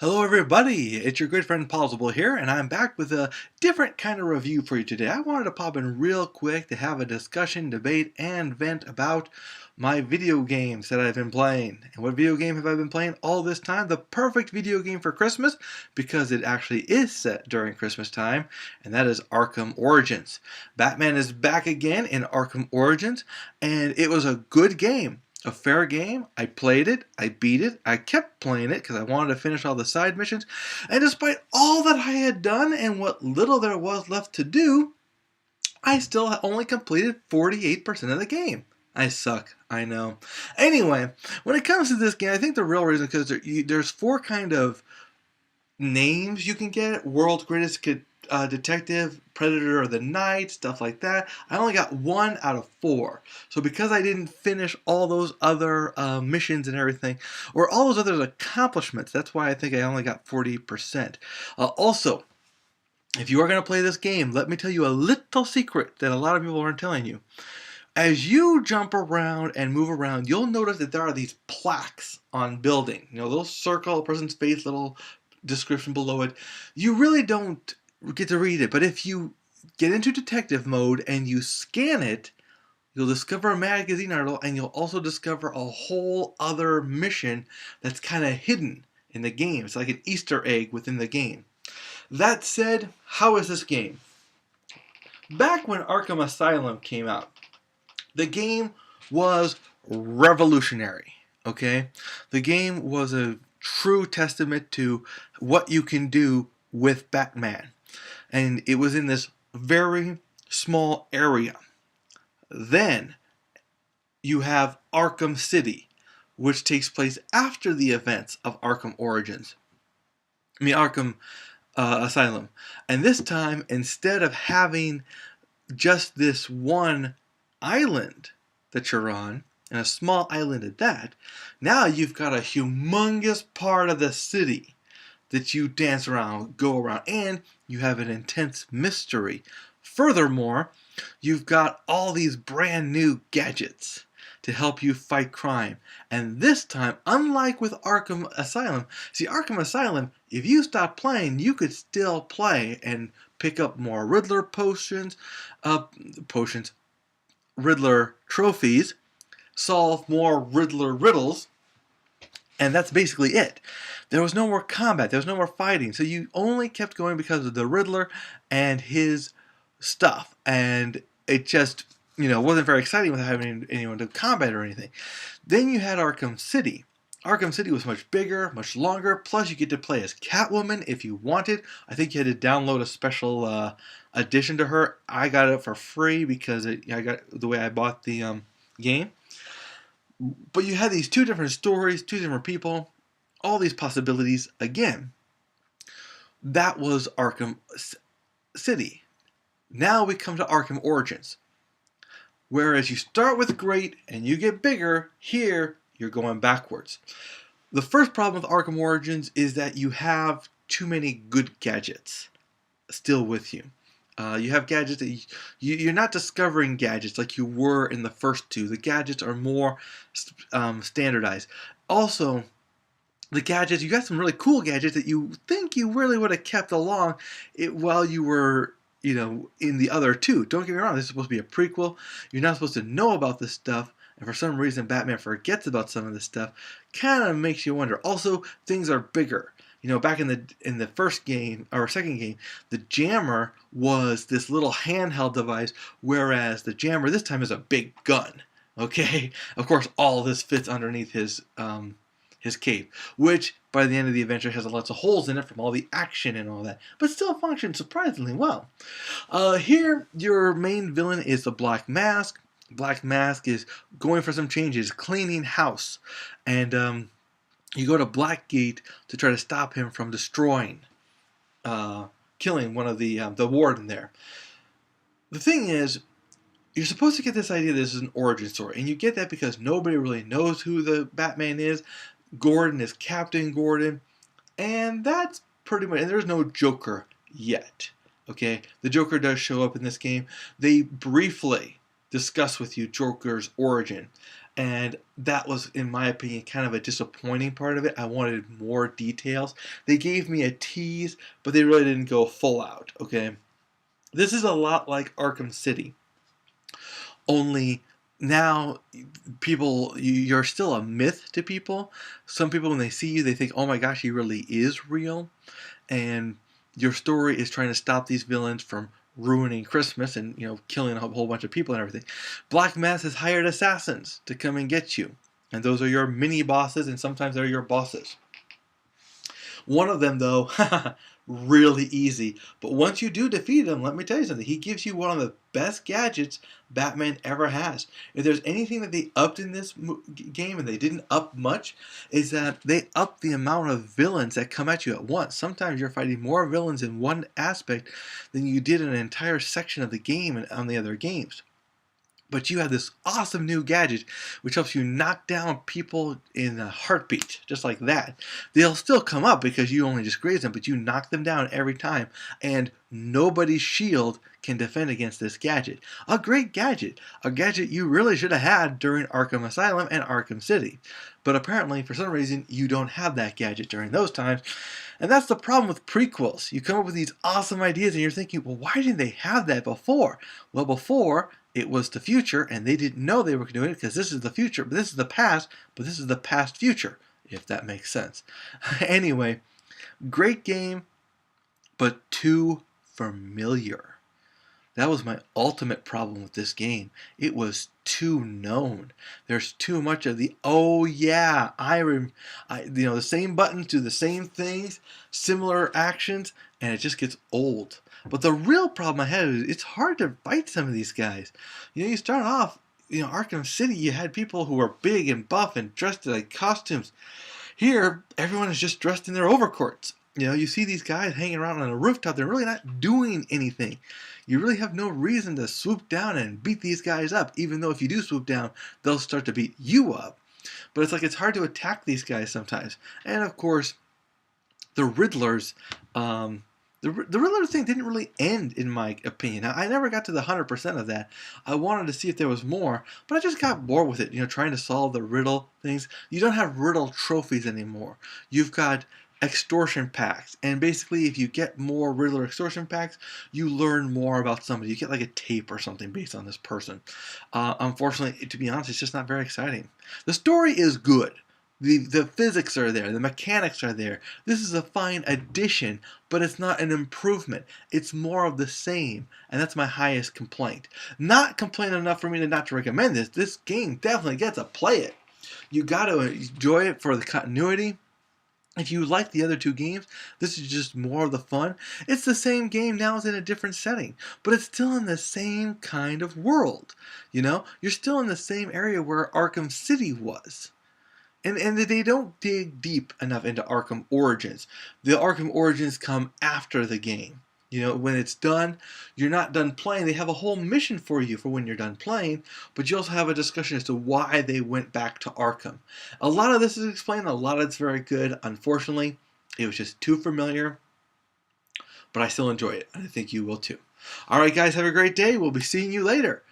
Hello everybody, it's your good friend Pozzible here, and I'm back with a different kind of review for you today. I wanted to pop in real quick to have a discussion, debate, and vent about my video games that I've been playing. And what video game have I been playing all this time? The perfect video game for Christmas, because it actually is set during Christmas time, and that is Arkham Origins. Batman is back again in Arkham Origins, and it was a good game. A fair game. I played it, I beat it, I kept playing it because I wanted to finish all the side missions, and despite all that I had done and what little there was left to do, I still only completed 48% of the game. I suck, I know. Anyway, when it comes to this game, I think the real reason is because there's four kind of names you can get: World's Greatest Detective, Predator of the Night, stuff like that. I only got 1 out of 4. So because I didn't finish all those other missions and everything, or all those other accomplishments, that's why I think I only got 40%. Also, if you are going to play this game, let me tell you a little secret that a lot of people aren't telling you. As you jump around and move around, you'll notice that there are these plaques on building. You know, little circle, a person's face, little description below it. You really don't get to read it, but if you get into detective mode and you scan it, you'll discover a magazine article, and you'll also discover a whole other mission that's kind of hidden in the game. It's like an Easter egg within the game. That said, how is this game? Back when Arkham Asylum came out, the game was revolutionary, okay? The game was a true testament to what you can do with Batman. And it was in this very small area. Then you have Arkham City, which takes place after the events of Arkham Origins. Arkham Asylum. And this time, instead of having just this one island that you're on, and a small island at that, now you've got a humongous part of the city that you dance around, go around, and you have an intense mystery. Furthermore, you've got all these brand new gadgets to help you fight crime. And this time, unlike with Arkham Asylum, see, Arkham Asylum, if you stop playing, you could still play and pick up more Riddler Riddler trophies, solve more Riddler riddles, and that's basically it. There was no more combat, there was no more fighting, so you only kept going because of the Riddler and his stuff, and it just, wasn't very exciting without having anyone to combat or anything. Then you had Arkham City. Arkham City was much bigger, much longer, plus you get to play as Catwoman if you wanted. I think you had to download a special addition to her. I got it for free because I got the way I bought the game. But you had these two different stories, two different people, all these possibilities. Again, that was Arkham City. Now we come to Arkham Origins. Whereas you start with great and you get bigger, here you're going backwards. The first problem with Arkham Origins is that you have too many good gadgets still with you. You have gadgets that you're not discovering gadgets like you were in the first two. The gadgets are more standardized. Also, the gadgets, you got some really cool gadgets that you think you really would have kept along while you were, in the other two. Don't get me wrong, this is supposed to be a prequel. You're not supposed to know about this stuff, and for some reason Batman forgets about some of this stuff. Kind of makes you wonder. Also, things are bigger. Back in the first game, or second game, the jammer was this little handheld device, whereas the jammer this time is a big gun. Okay? Of course, all this fits underneath his cape, which by the end of the adventure has lots of holes in it from all the action and all that, but still functions surprisingly well. Here, your main villain is the Black Mask. Black Mask is going for some changes, cleaning house, and you go to Blackgate to try to stop him from destroying, killing one of the warden there. The thing is, you're supposed to get this idea that this is an origin story, and you get that because nobody really knows who the Batman is. Gordon is Captain Gordon, and that's pretty much, and there's no Joker yet. Okay, the Joker does show up in this game. They briefly discuss with you Joker's origin. And that was, in my opinion, kind of a disappointing part of it. I wanted more details. They gave me a tease, but they really didn't go full out, okay? This is a lot like Arkham City. Only now you're still a myth to people. Some people, when they see you, they think, oh my gosh, he really is real. And your story is trying to stop these villains from ruining Christmas and, killing a whole bunch of people and everything. Black Mass has hired assassins to come and get you. And those are your mini bosses, and sometimes they're your bosses. One of them, though, really easy. But once you do defeat him, let me tell you something. He gives you one of the best gadgets Batman ever has. If there's anything that they upped in this game, and they didn't up much, is that they upped the amount of villains that come at you at once. Sometimes you're fighting more villains in one aspect than you did in an entire section of the game and on the other games. But you have this awesome new gadget which helps you knock down people in a heartbeat, just like that. They'll still come up because you only just graze them, but you knock them down every time, and nobody's shield can defend against this gadget. A great gadget, a gadget you really should have had during Arkham Asylum and Arkham City. But apparently, for some reason, you don't have that gadget during those times. And that's the problem with prequels. You come up with these awesome ideas and you're thinking, well, why didn't they have that before? Well, before, it was the future, and they didn't know they were doing it because this is the future, but this is the past, but this is the past future, if that makes sense. Anyway, great game, but too familiar. That was my ultimate problem with this game. It was too known. There's too much of the, oh yeah, the same buttons do the same things, similar actions, and it just gets old. But the real problem I had is it's hard to fight some of these guys. You start off, Arkham City, you had people who were big and buff and dressed in like costumes. Here, everyone is just dressed in their overcoats. You see these guys hanging around on a rooftop. They're really not doing anything. You really have no reason to swoop down and beat these guys up, even though if you do swoop down, they'll start to beat you up. But it's like it's hard to attack these guys sometimes. And of course, the Riddlers, the Riddler thing didn't really end, in my opinion. I never got to the 100% of that. I wanted to see if there was more, but I just got bored with it, trying to solve the riddle things. You don't have riddle trophies anymore. You've got extortion packs, and basically if you get more Riddler extortion packs, you learn more about somebody. You get like a tape or something based on this person. Unfortunately, to be honest, it's just not very exciting. The story is good. The physics are there. The mechanics are there. This is a fine addition, but it's not an improvement. It's more of the same, and that's my highest complaint. Not complaint enough for me not to recommend this. This game definitely gets a play it. You got to enjoy it for the continuity. If you like the other two games, this is just more of the fun. It's the same game now, it's in a different setting, but it's still in the same kind of world. You're still in the same area where Arkham City was. And they don't dig deep enough into Arkham Origins. The Arkham Origins come after the game. When it's done, you're not done playing. They have a whole mission for you for when you're done playing, but you also have a discussion as to why they went back to Arkham. A lot of this is explained, a lot of it's very good. Unfortunately, it was just too familiar, but I still enjoy it, and I think you will too. Alright guys, have a great day. We'll be seeing you later.